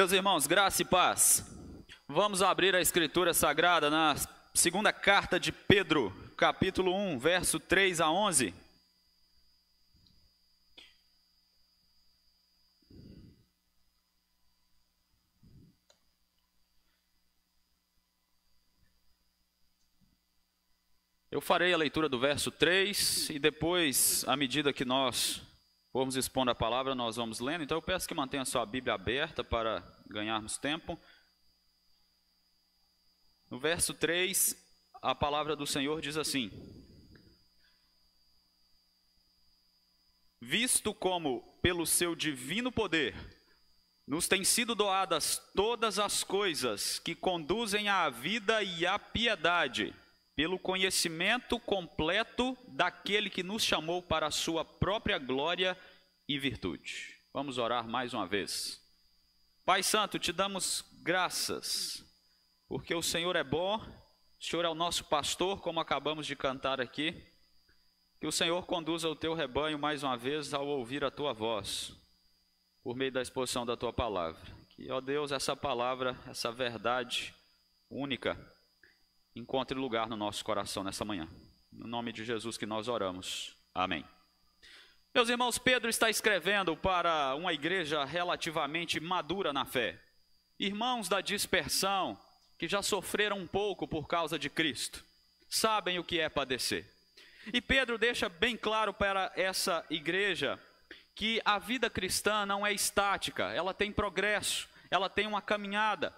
Meus irmãos, graça e paz. Vamos abrir a Escritura Sagrada na segunda carta de Pedro, capítulo 1, verso 3 a 11. Eu farei a leitura do verso 3 e depois, à medida que nós formos expondo a palavra, nós vamos lendo. Então eu peço que mantenha a sua Bíblia aberta para ganharmos tempo. No verso 3, a palavra do Senhor diz assim: visto como, pelo seu divino poder, nos têm sido doadas todas as coisas que conduzem à vida e à piedade, pelo conhecimento completo daquele que nos chamou para a sua própria glória e virtude. Vamos orar mais uma vez. Pai Santo, te damos graças, porque o Senhor é bom, o Senhor é o nosso pastor, como acabamos de cantar aqui. Que o Senhor conduza o teu rebanho mais uma vez ao ouvir a tua voz, por meio da exposição da tua palavra. Que, ó Deus, essa palavra, essa verdade única, encontre lugar no nosso coração nessa manhã. No nome de Jesus que nós oramos. Amém. Meus irmãos, Pedro está escrevendo para uma igreja relativamente madura na fé. Irmãos da dispersão, que já sofreram um pouco por causa de Cristo, sabem o que é padecer. E Pedro deixa bem claro para essa igreja que a vida cristã não é estática, ela tem progresso, ela tem uma caminhada.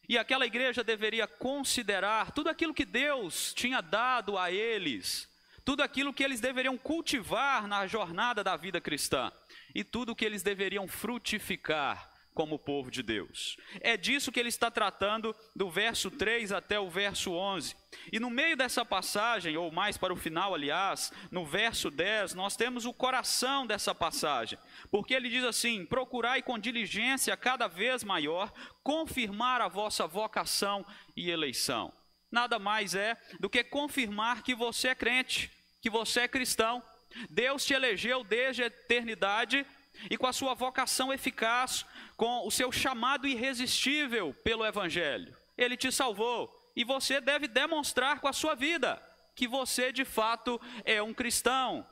E aquela igreja deveria considerar tudo aquilo que Deus tinha dado a eles, tudo aquilo que eles deveriam cultivar na jornada da vida cristã, e tudo que eles deveriam frutificar como povo de Deus. É disso que ele está tratando do verso 3 até o verso 11. E no meio dessa passagem, ou mais para o final, aliás, no verso 10, nós temos o coração dessa passagem. Porque ele diz assim: procurai com diligência cada vez maior confirmar a vossa vocação e eleição. Nada mais é do que confirmar que você é crente, que você é cristão. Deus te elegeu desde a eternidade e com a sua vocação eficaz, com o seu chamado irresistível pelo Evangelho, Ele te salvou, e você deve demonstrar com a sua vida que você de fato é um cristão,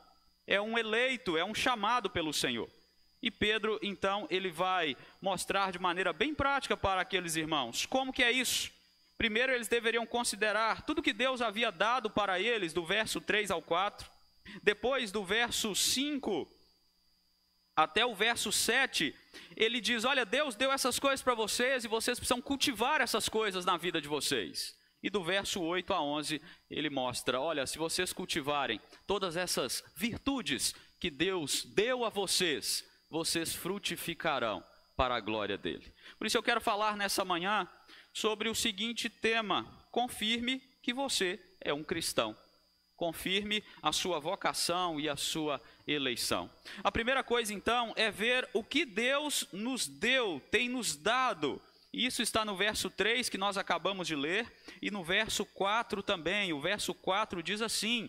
é um eleito, é um chamado pelo Senhor. E Pedro então ele vai mostrar de maneira bem prática para aqueles irmãos como que é isso. Primeiro eles deveriam considerar tudo que Deus havia dado para eles, do verso 3 ao 4, depois do verso 5 até o verso 7, ele diz: olha, Deus deu essas coisas para vocês e vocês precisam cultivar essas coisas na vida de vocês. E do verso 8 a 11, ele mostra: olha, se vocês cultivarem todas essas virtudes que Deus deu a vocês, vocês frutificarão para a glória dele. Por isso eu quero falar nessa manhã sobre o seguinte tema: confirme que você é um cristão. Confirme a sua vocação e a sua eleição. A primeira coisa, então, é ver o que Deus nos deu, tem nos dado. Isso está no verso 3 que nós acabamos de ler, e no verso 4 também. O verso 4 diz assim: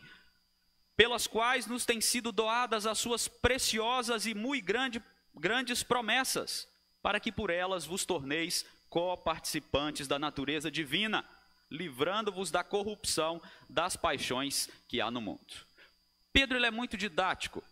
pelas quais nos têm sido doadas as suas preciosas e muito grandes promessas, para que por elas vos torneis co-participantes da natureza divina, livrando-vos da corrupção das paixões que há no mundo. Pedro ele é muito didático.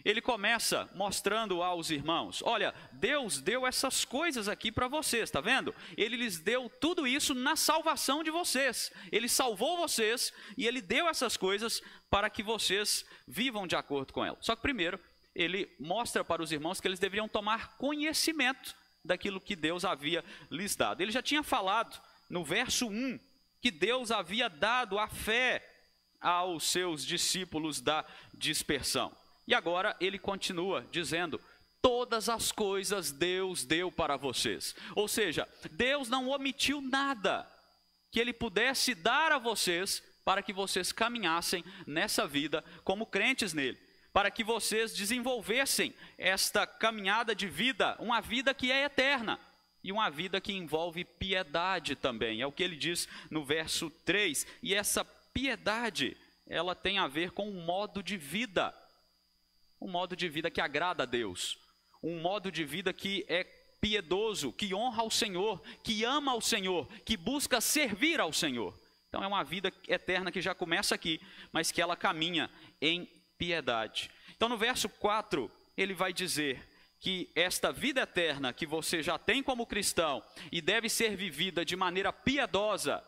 Ele começa mostrando aos irmãos: olha, Deus deu essas coisas aqui para vocês, está vendo? Ele lhes deu tudo isso na salvação de vocês. Ele salvou vocês e ele deu essas coisas para que vocês vivam de acordo com elas. Só que primeiro, ele mostra para os irmãos que eles deveriam tomar conhecimento daquilo que Deus havia lhes dado. Ele já tinha falado no verso 1 que Deus havia dado a fé aos seus discípulos da dispersão. E agora ele continua dizendo: todas as coisas Deus deu para vocês. Ou seja, Deus não omitiu nada que ele pudesse dar a vocês para que vocês caminhassem nessa vida como crentes nele, para que vocês desenvolvessem esta caminhada de vida, uma vida que é eterna. E uma vida que envolve piedade também, é o que ele diz no verso 3. E essa piedade, ela tem a ver com um modo de vida que agrada a Deus, um modo de vida que é piedoso, que honra ao Senhor, que ama ao Senhor, que busca servir ao Senhor. Então é uma vida eterna que já começa aqui, mas que ela caminha em piedade. Então no verso 4, ele vai dizer que esta vida eterna que você já tem como cristão e deve ser vivida de maneira piedosa,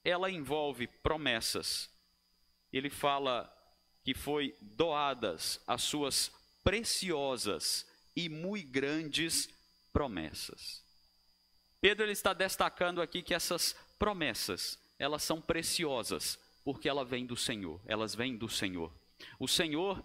ela envolve promessas. Ele fala que foi doadas as suas preciosas e muito grandes promessas. Pedro ele está destacando aqui que essas promessas, elas são preciosas, porque elas vêm do Senhor, elas vêm do Senhor. O Senhor,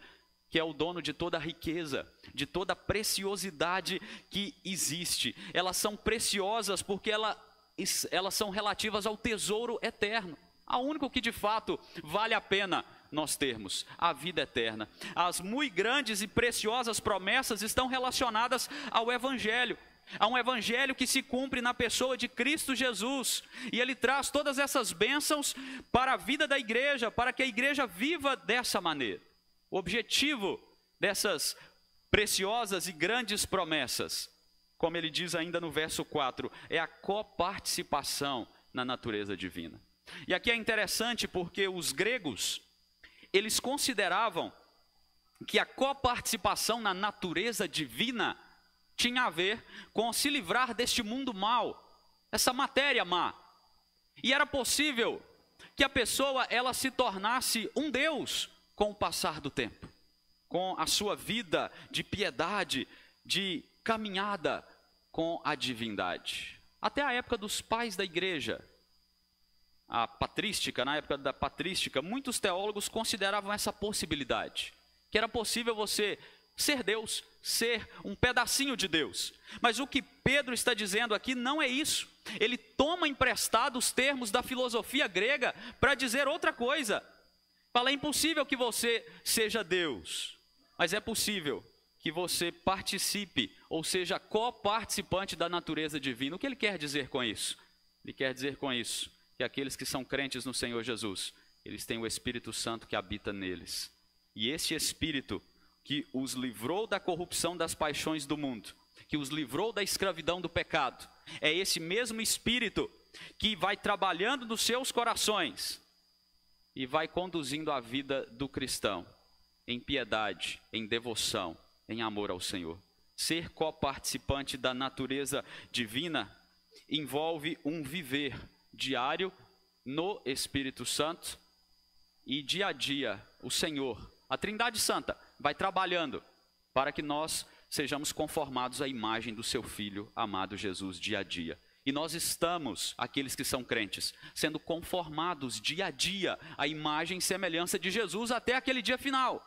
que é o dono de toda a riqueza, de toda a preciosidade que existe, elas são preciosas porque elas são relativas ao tesouro eterno. A único que de fato vale a pena nós termos, a vida eterna. As muito grandes e preciosas promessas estão relacionadas ao Evangelho. Há um Evangelho que se cumpre na pessoa de Cristo Jesus. E Ele traz todas essas bênçãos para a vida da igreja, para que a igreja viva dessa maneira. O objetivo dessas preciosas e grandes promessas, como ele diz ainda no verso 4, é a coparticipação na natureza divina. E aqui é interessante porque os gregos, eles consideravam que a coparticipação na natureza divina tinha a ver com se livrar deste mundo mau, essa matéria má. E era possível que a pessoa ela se tornasse um Deus com o passar do tempo, com a sua vida de piedade, de caminhada com a divindade. Até a época dos pais da igreja, a patrística, na época da patrística, muitos teólogos consideravam essa possibilidade, que era possível você ser Deus, ser um pedacinho de Deus. Mas o que Pedro está dizendo aqui não é isso. Ele toma emprestado os termos da filosofia grega para dizer outra coisa. Fala, é impossível que você seja Deus, mas é possível que você participe, ou seja, coparticipante da natureza divina. O que ele quer dizer com isso? Ele quer dizer com isso que aqueles que são crentes no Senhor Jesus, eles têm o Espírito Santo que habita neles. E esse Espírito que os livrou da corrupção das paixões do mundo, que os livrou da escravidão do pecado, é esse mesmo Espírito que vai trabalhando nos seus corações e vai conduzindo a vida do cristão em piedade, em devoção, em amor ao Senhor. Ser coparticipante da natureza divina envolve um viver diário no Espírito Santo e dia a dia o Senhor, a Trindade Santa, vai trabalhando para que nós sejamos conformados à imagem do seu Filho amado Jesus dia a dia. E nós estamos, aqueles que são crentes, sendo conformados dia a dia à imagem e semelhança de Jesus até aquele dia final.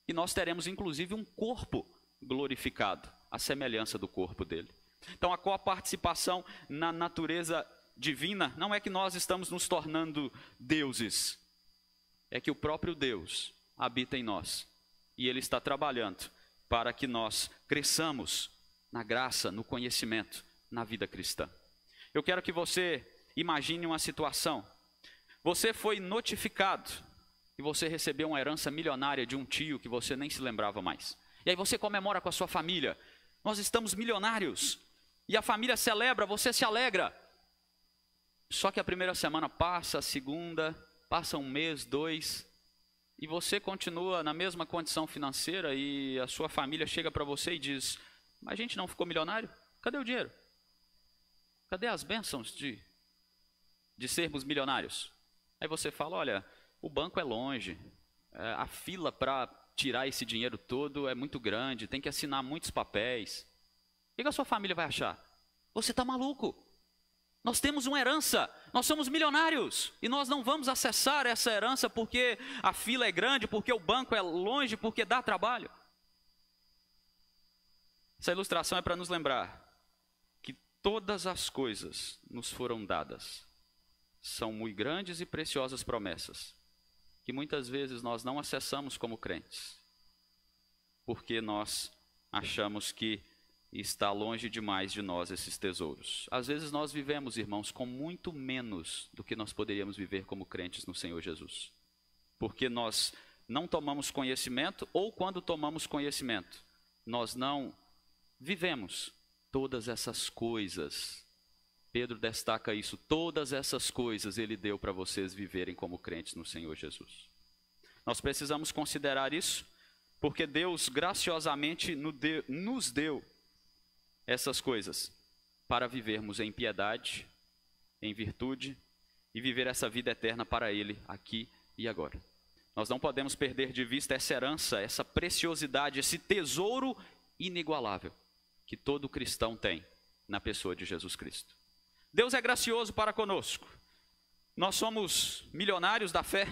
E nós teremos inclusive um corpo glorificado, à semelhança do corpo dele. Então a coparticipação na natureza divina não é que nós estamos nos tornando deuses, é que o próprio Deus habita em nós e Ele está trabalhando para que nós cresçamos na graça, no conhecimento, na vida cristã. Eu quero que você imagine uma situação. Você foi notificado e você recebeu uma herança milionária de um tio que você nem se lembrava mais. E aí você comemora com a sua família. Nós estamos milionários. E a família celebra, você se alegra. Só que a primeira semana passa, a segunda, passa um mês, 2, e você continua na mesma condição financeira e a sua família chega para você e diz, mas a gente não ficou milionário? Cadê o dinheiro? Cadê as bênçãos de sermos milionários? Aí você fala, olha, o banco é longe, a fila para tirar esse dinheiro todo é muito grande, tem que assinar muitos papéis. O que a sua família vai achar? Você está maluco. Nós temos uma herança, nós somos milionários e nós não vamos acessar essa herança porque a fila é grande, porque o banco é longe, porque dá trabalho. Essa ilustração é para nos lembrar que todas as coisas nos foram dadas. São muito grandes e preciosas promessas, que muitas vezes nós não acessamos como crentes, porque nós achamos que está longe demais de nós esses tesouros. Às vezes nós vivemos, irmãos, com muito menos do que nós poderíamos viver como crentes no Senhor Jesus. Porque nós não tomamos conhecimento, ou quando tomamos conhecimento, nós não vivemos todas essas coisas, Pedro destaca isso, todas essas coisas Ele deu para vocês viverem como crentes no Senhor Jesus. Nós precisamos considerar isso, porque Deus graciosamente nos deu essas coisas para vivermos em piedade, em virtude e viver essa vida eterna para Ele aqui e agora. Nós não podemos perder de vista essa herança, essa preciosidade, esse tesouro inigualável que todo cristão tem na pessoa de Jesus Cristo. Deus é gracioso para conosco. Nós somos milionários da fé,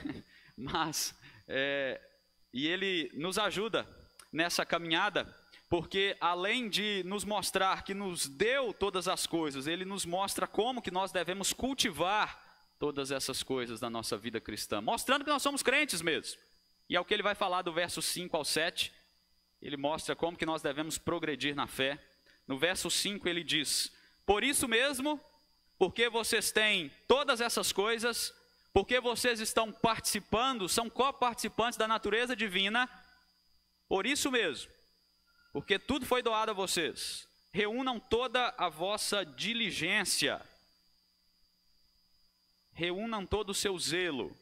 mas e Ele nos ajuda nessa caminhada, porque além de nos mostrar que nos deu todas as coisas, Ele nos mostra como que nós devemos cultivar todas essas coisas na nossa vida cristã, mostrando que nós somos crentes mesmo. E é o que Ele vai falar do verso 5 ao 7, Ele mostra como que nós devemos progredir na fé. No verso 5 Ele diz: por isso mesmo, porque vocês têm todas essas coisas, porque vocês estão participando, são coparticipantes da natureza divina, por isso mesmo, porque tudo foi doado a vocês, reúnam toda a vossa diligência, reúnam todo o seu zelo,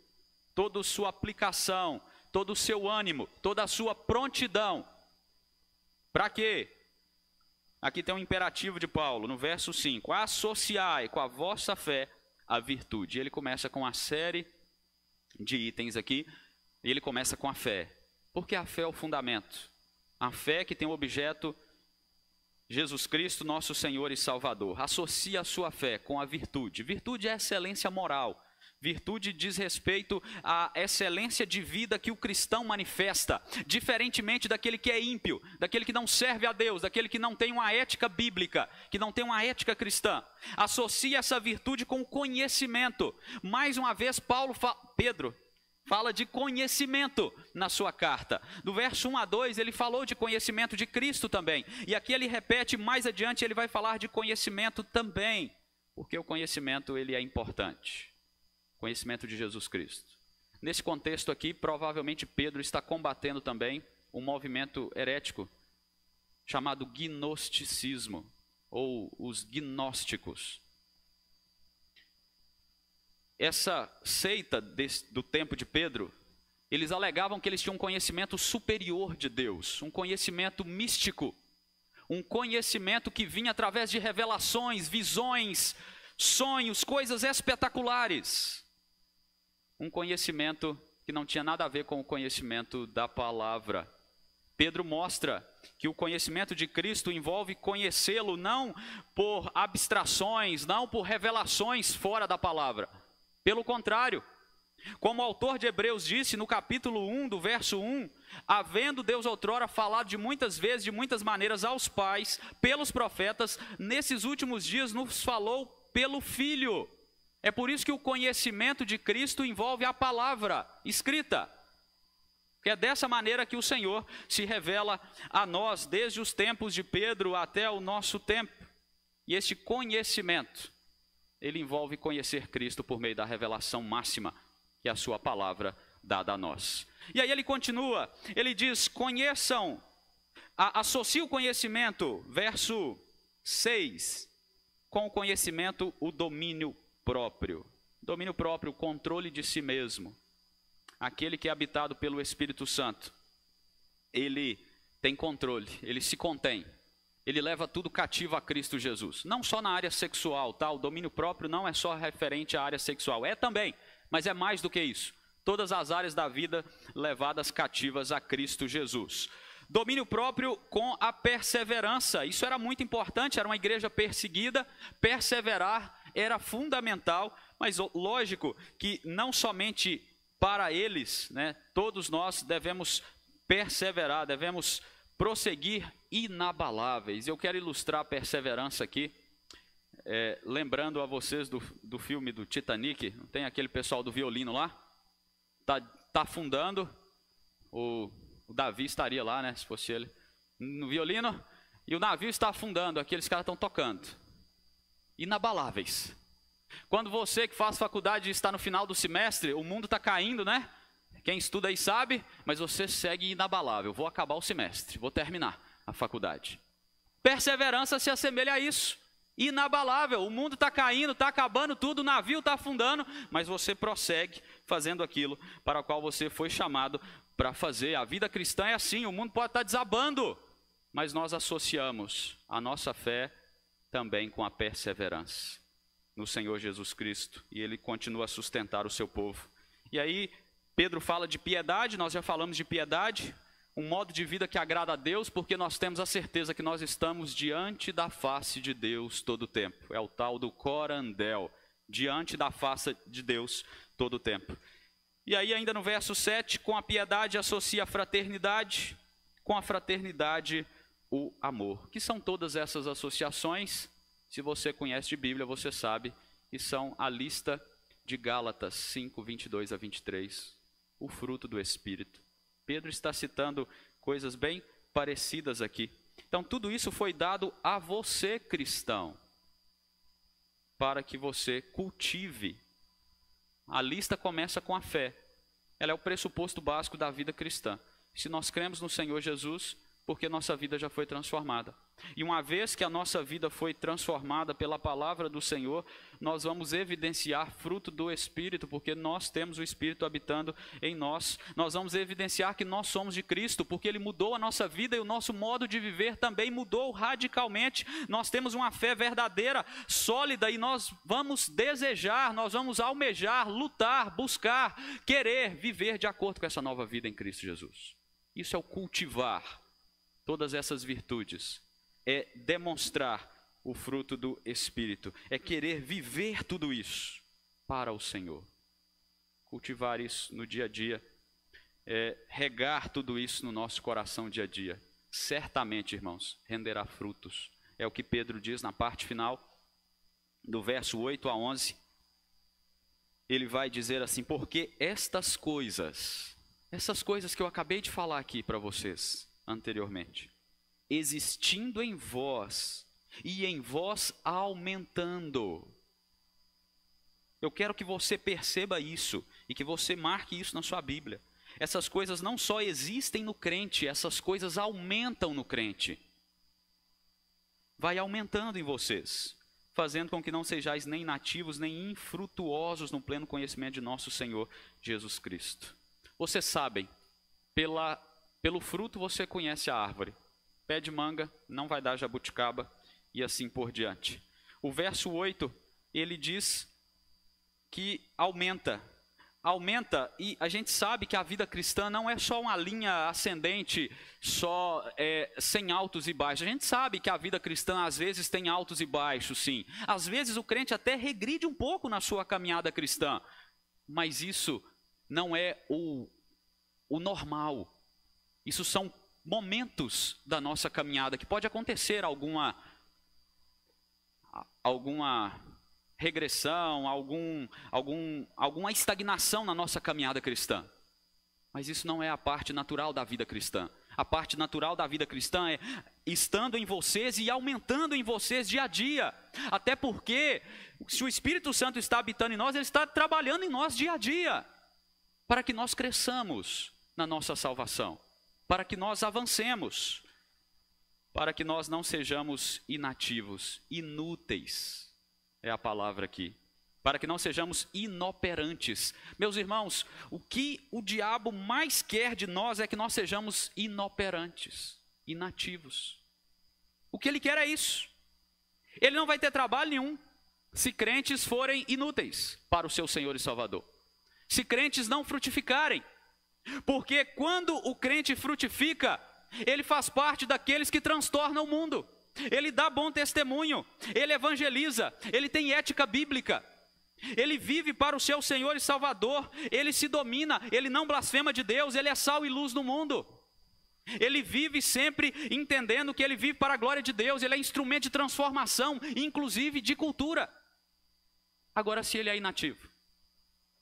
toda a sua aplicação, todo o seu ânimo, toda a sua prontidão. Para quê? Aqui tem um imperativo de Paulo, no verso 5. Associai com a vossa fé a virtude. Ele começa com uma série de itens aqui, e ele começa com a fé. Porque a fé é o fundamento. A fé que tem o objeto Jesus Cristo, nosso Senhor e Salvador. Associa a sua fé com a virtude. Virtude é excelência moral. Virtude diz respeito à excelência de vida que o cristão manifesta, diferentemente daquele que é ímpio, daquele que não serve a Deus, daquele que não tem uma ética bíblica, que não tem uma ética cristã. Associa essa virtude com o conhecimento. Mais uma vez, Pedro fala de conhecimento na sua carta. Do verso 1 a 2, ele falou de conhecimento de Cristo também. E aqui ele repete, mais adiante ele vai falar de conhecimento também, porque o conhecimento ele é importante. Conhecimento de Jesus Cristo. Nesse contexto aqui, provavelmente Pedro está combatendo também um movimento herético chamado gnosticismo, ou os gnósticos. Essa seita do tempo de Pedro, eles alegavam que eles tinham um conhecimento superior de Deus, um conhecimento místico, um conhecimento que vinha através de revelações, visões, sonhos, coisas espetaculares. Um conhecimento que não tinha nada a ver com o conhecimento da palavra. Pedro mostra que o conhecimento de Cristo envolve conhecê-lo não por abstrações, não por revelações fora da palavra. Pelo contrário, como o autor de Hebreus disse no capítulo 1, do verso 1, havendo Deus outrora falado de muitas vezes, de muitas maneiras aos pais, pelos profetas, nesses últimos dias nos falou pelo Filho. É por isso que o conhecimento de Cristo envolve a palavra escrita. Que é dessa maneira que o Senhor se revela a nós, desde os tempos de Pedro até o nosso tempo. E este conhecimento, ele envolve conhecer Cristo por meio da revelação máxima, que é a sua palavra dada a nós. E aí ele continua, ele diz, conheçam, associe o conhecimento, verso 6, com o conhecimento o domínio próprio. Domínio próprio, o controle de si mesmo. Aquele que é habitado pelo Espírito Santo, ele tem controle, ele se contém. Ele leva tudo cativo a Cristo Jesus. Não só na área sexual, tá? O domínio próprio não é só referente à área sexual. É também, mas é mais do que isso. Todas as áreas da vida levadas cativas a Cristo Jesus. Domínio próprio com a perseverança. Isso era muito importante, era uma igreja perseguida. Perseverar era fundamental, mas lógico que não somente para eles, né, todos nós devemos perseverar, devemos prosseguir inabaláveis. Eu quero ilustrar a perseverança aqui, lembrando a vocês do filme do Titanic. Não tem aquele pessoal do violino lá? Tá afundando, o Davi estaria lá, né, se fosse ele, no violino, e o navio está afundando, aqueles caras estão tocando. Inabaláveis. Quando você que faz faculdade está no final do semestre, o mundo está caindo, né? Quem estuda aí sabe, mas você segue inabalável. Vou acabar o semestre, vou terminar a faculdade. Perseverança se assemelha a isso. Inabalável, o mundo está caindo, está acabando tudo, o navio está afundando, mas você prossegue fazendo aquilo para o qual você foi chamado para fazer. A vida cristã é assim, o mundo pode estar desabando, mas nós associamos a nossa fé também com a perseverança no Senhor Jesus Cristo, e Ele continua a sustentar o seu povo. E aí Pedro fala de piedade, nós já falamos de piedade, um modo de vida que agrada a Deus, porque nós temos a certeza que nós estamos diante da face de Deus todo o tempo. É o tal do corandel, diante da face de Deus todo o tempo. E aí ainda no verso 7, com a piedade associa a fraternidade, com a fraternidade o amor. Que são todas essas associações? Se você conhece de Bíblia, você sabe que são a lista de Gálatas 5, 22 a 23, o fruto do Espírito. Pedro está citando coisas bem parecidas aqui. Então, tudo isso foi dado a você, cristão, para que você cultive. A lista começa com a fé. Ela é o pressuposto básico da vida cristã. Se nós cremos no Senhor Jesus, porque nossa vida já foi transformada. E uma vez que a nossa vida foi transformada pela palavra do Senhor, nós vamos evidenciar fruto do Espírito, porque nós temos o Espírito habitando em nós. Nós vamos evidenciar que nós somos de Cristo, porque Ele mudou a nossa vida e o nosso modo de viver também mudou radicalmente. Nós temos uma fé verdadeira, sólida, e nós vamos desejar, nós vamos almejar, lutar, buscar, querer viver de acordo com essa nova vida em Cristo Jesus. Isso é o cultivar todas essas virtudes, é demonstrar o fruto do Espírito, é querer viver tudo isso para o Senhor. Cultivar isso no dia a dia, é regar tudo isso no nosso coração dia a dia. Certamente, irmãos, renderá frutos. É o que Pedro diz na parte final, do verso 8 a 11. Ele vai dizer assim: porque essas coisas que eu acabei de falar aqui para vocês anteriormente, existindo em vós e em vós aumentando. Eu quero que você perceba isso e que você marque isso na sua Bíblia. Essas coisas não só existem no crente, essas coisas aumentam no crente. Vai aumentando em vocês, fazendo com que não sejais nem nativos, nem infrutuosos no pleno conhecimento de nosso Senhor Jesus Cristo. Vocês sabem, pelo fruto você conhece a árvore. Pé de manga não vai dar jabuticaba, e assim por diante. O verso 8, ele diz que aumenta, e a gente sabe que a vida cristã não é só uma linha ascendente, só sem altos e baixos. A gente sabe que a vida cristã às vezes tem altos e baixos, sim. Às vezes o crente até regride um pouco na sua caminhada cristã, mas isso não é o normal. Isso são momentos da nossa caminhada, que pode acontecer alguma regressão, alguma estagnação na nossa caminhada cristã. Mas isso não é a parte natural da vida cristã. A parte natural da vida cristã é estando em vocês e aumentando em vocês dia a dia. Até porque, se o Espírito Santo está habitando em nós, Ele está trabalhando em nós dia a dia, para que nós cresçamos na nossa salvação, para que nós avancemos, para que nós não sejamos inativos, inúteis, é a palavra aqui, para que não sejamos inoperantes. Meus irmãos, o que o diabo mais quer de nós é que nós sejamos inoperantes, inativos. O que ele quer é isso. Ele não vai ter trabalho nenhum se crentes forem inúteis para o seu Senhor e Salvador, se crentes não frutificarem. Porque quando o crente frutifica, ele faz parte daqueles que transtornam o mundo. Ele dá bom testemunho, ele evangeliza, ele tem ética bíblica, ele vive para o seu Senhor e Salvador, ele se domina, ele não blasfema de Deus, ele é sal e luz no mundo. Ele vive sempre entendendo que ele vive para a glória de Deus, ele é instrumento de transformação, inclusive de cultura. Agora, se ele é inativo,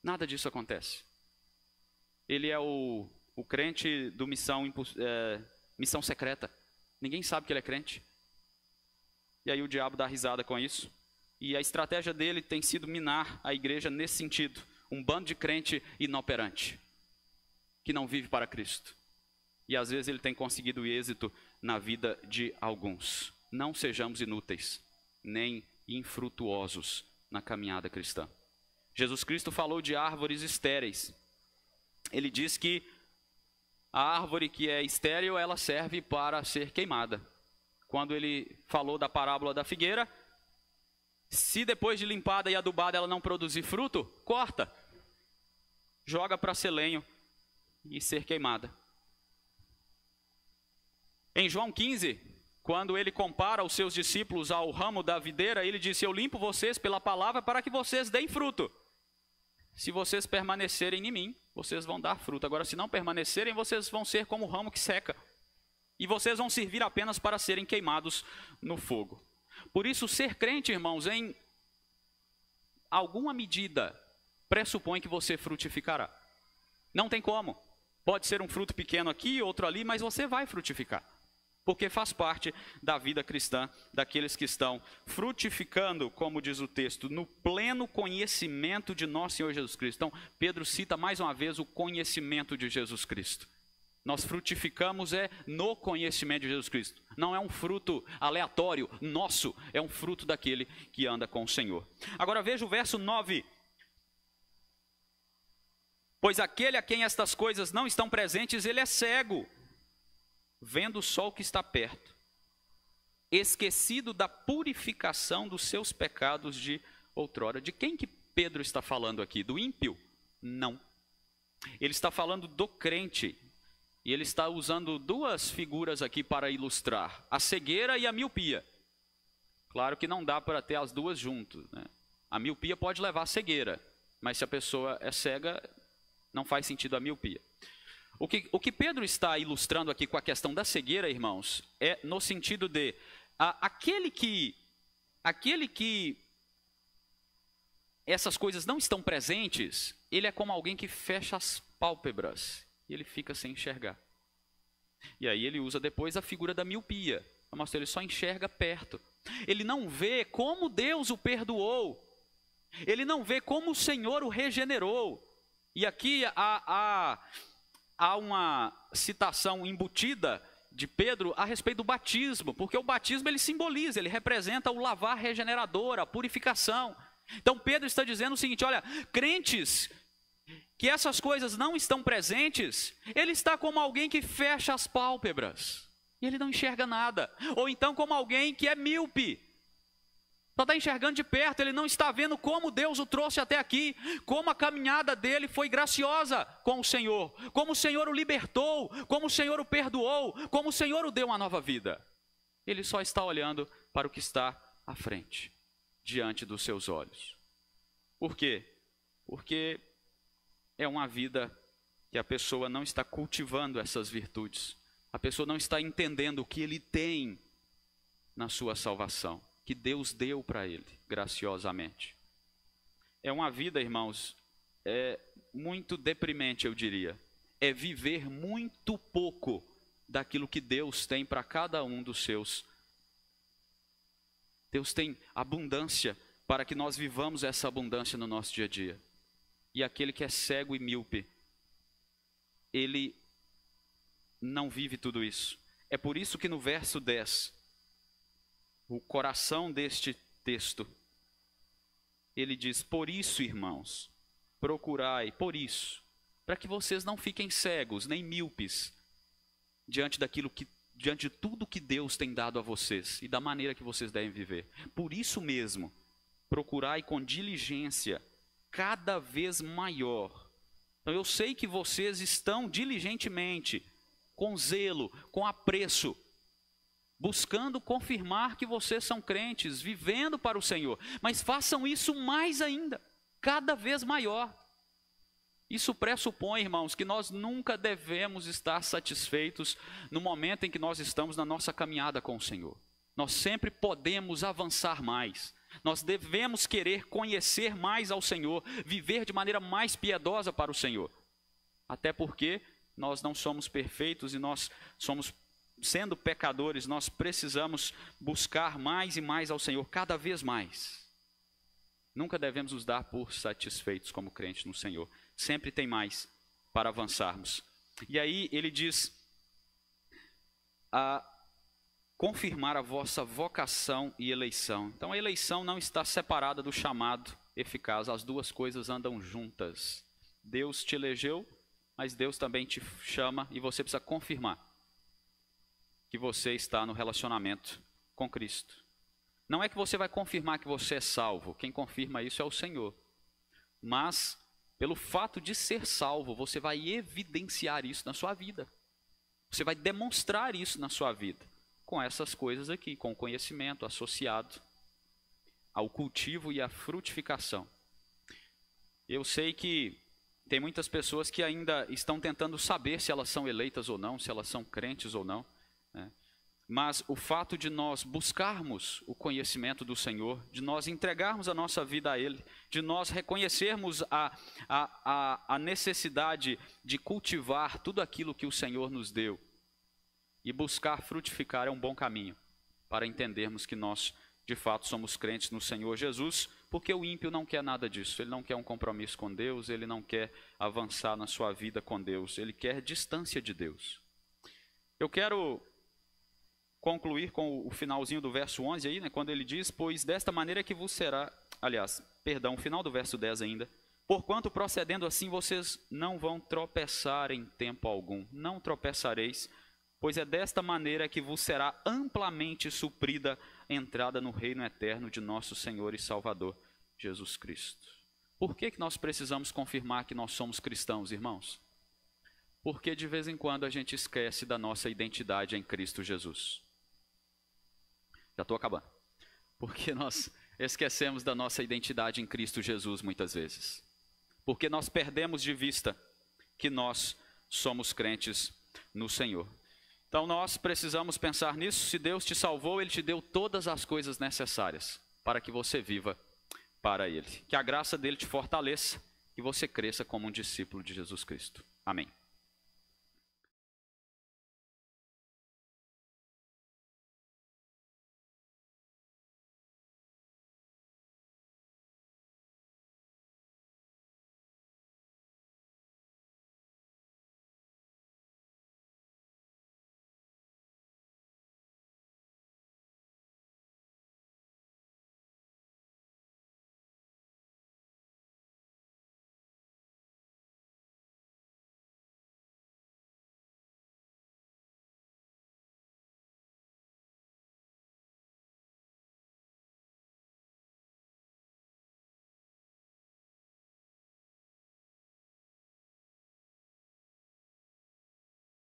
nada disso acontece. Ele é o crente do missão secreta. Ninguém sabe que ele é crente. E aí o diabo dá risada com isso. E a estratégia dele tem sido minar a igreja nesse sentido. Um bando de crente inoperante, que não vive para Cristo. E às vezes ele tem conseguido êxito na vida de alguns. não sejamos inúteis, nem infrutuosos na caminhada cristã. Jesus Cristo falou de árvores estéreis. Ele diz que a árvore que é estéril, ela serve para ser queimada. Quando ele falou da parábola da figueira, se depois de limpada e adubada ela não produzir fruto, corta, joga para ser lenho e ser queimada. Em João 15, quando ele compara os seus discípulos ao ramo da videira, ele disse: eu limpo vocês pela palavra para que vocês deem fruto. Se vocês permanecerem em mim, vocês vão dar fruto. Agora, se não permanecerem, vocês vão ser como o ramo que seca. E vocês vão servir apenas para serem queimados no fogo. Por isso, ser crente, irmãos, em alguma medida, pressupõe que você frutificará. Não tem como. Pode ser um fruto pequeno aqui, outro ali, mas você vai frutificar. Porque faz parte da vida cristã, daqueles que estão frutificando, como diz o texto, no pleno conhecimento de nosso Senhor Jesus Cristo. Então, Pedro cita mais uma vez o conhecimento de Jesus Cristo. Nós frutificamos no conhecimento de Jesus Cristo. Não é um fruto aleatório, nosso, é um fruto daquele que anda com o Senhor. Agora veja o verso 9. Pois aquele a quem estas coisas não estão presentes, ele é cego, vendo só o que está perto, esquecido da purificação dos seus pecados de outrora. De quem que Pedro está falando aqui? Do ímpio? Não. Ele está falando do crente. E ele está usando duas figuras aqui para ilustrar: a cegueira e a miopia. Claro que não dá para ter as duas juntas, né? A miopia pode levar à cegueira, mas se a pessoa é cega, não faz sentido a miopia. O que Pedro está ilustrando aqui com a questão da cegueira, irmãos, é no sentido de aquele que essas coisas não estão presentes, ele é como alguém que fecha as pálpebras e ele fica sem enxergar. E aí ele usa depois a figura da miopia. Ele só enxerga perto. Ele não vê como Deus o perdoou. Ele não vê como o Senhor o regenerou. E aqui há uma citação embutida de Pedro a respeito do batismo, porque o batismo ele simboliza, ele representa o lavar regenerador, a purificação. Então Pedro está dizendo o seguinte: olha, crentes que essas coisas não estão presentes, ele está como alguém que fecha as pálpebras e ele não enxerga nada. Ou então como alguém que é míope, só está enxergando de perto, ele não está vendo como Deus o trouxe até aqui, como a caminhada dele foi graciosa com o Senhor, como o Senhor o libertou, como o Senhor o perdoou, como o Senhor o deu uma nova vida. Ele só está olhando para o que está à frente, diante dos seus olhos. Por quê? Porque é uma vida que a pessoa não está cultivando essas virtudes. A pessoa não está entendendo o que ele tem na sua salvação, que Deus deu para ele, graciosamente. É uma vida, irmãos, muito deprimente, eu diria. É viver muito pouco daquilo que Deus tem para cada um dos seus. Deus tem abundância para que nós vivamos essa abundância no nosso dia a dia. E aquele que é cego e míope, ele não vive tudo isso. É por isso que no verso 10, o coração deste texto, ele diz: por isso, irmãos, procurai, por isso, para que vocês não fiquem cegos, nem míopes, diante de tudo que Deus tem dado a vocês, e da maneira que vocês devem viver. Por isso mesmo, procurai com diligência, cada vez maior. Então eu sei que vocês estão diligentemente, com zelo, com apreço, buscando confirmar que vocês são crentes, vivendo para o Senhor. Mas façam isso mais ainda, cada vez maior. Isso pressupõe, irmãos, que nós nunca devemos estar satisfeitos no momento em que nós estamos na nossa caminhada com o Senhor. Nós sempre podemos avançar mais. Nós devemos querer conhecer mais ao Senhor, viver de maneira mais piedosa para o Senhor. Até porque nós não somos perfeitos e nós somos, sendo pecadores, nós precisamos buscar mais e mais ao Senhor, cada vez mais. Nunca devemos nos dar por satisfeitos como crentes no Senhor. Sempre tem mais para avançarmos. E aí ele diz: confirmar a vossa vocação e eleição. Então a eleição não está separada do chamado eficaz, as duas coisas andam juntas. Deus te elegeu, mas Deus também te chama e você precisa confirmar que você está no relacionamento com Cristo. Não é que você vai confirmar que você é salvo, quem confirma isso é o Senhor. Mas, pelo fato de ser salvo, você vai evidenciar isso na sua vida. Você vai demonstrar isso na sua vida, com essas coisas aqui, com o conhecimento associado ao cultivo e à frutificação. Eu sei que tem muitas pessoas que ainda estão tentando saber se elas são eleitas ou não, se elas são crentes ou não, né? Mas o fato de nós buscarmos o conhecimento do Senhor, de nós entregarmos a nossa vida a Ele, de nós reconhecermos a necessidade de cultivar tudo aquilo que o Senhor nos deu e buscar frutificar é um bom caminho para entendermos que nós, de fato, somos crentes no Senhor Jesus, porque o ímpio não quer nada disso. Ele não quer um compromisso com Deus, ele não quer avançar na sua vida com Deus, ele quer distância de Deus. Eu quero concluir com o finalzinho do verso 11 aí, né, quando ele diz, pois desta maneira que vos será, o final do verso 10 ainda, porquanto procedendo assim vocês não vão tropeçar em tempo algum, não tropeçareis, pois é desta maneira que vos será amplamente suprida a entrada no reino eterno de nosso Senhor e Salvador, Jesus Cristo. Por que nós precisamos confirmar que nós somos cristãos, irmãos? Porque de vez em quando a gente esquece da nossa identidade em Cristo Jesus. Já estou acabando. Porque nós esquecemos da nossa identidade em Cristo Jesus muitas vezes. Porque nós perdemos de vista que nós somos crentes no Senhor. Então nós precisamos pensar nisso. Se Deus te salvou, Ele te deu todas as coisas necessárias para que você viva para Ele. Que a graça dele te fortaleça e você cresça como um discípulo de Jesus Cristo. Amém.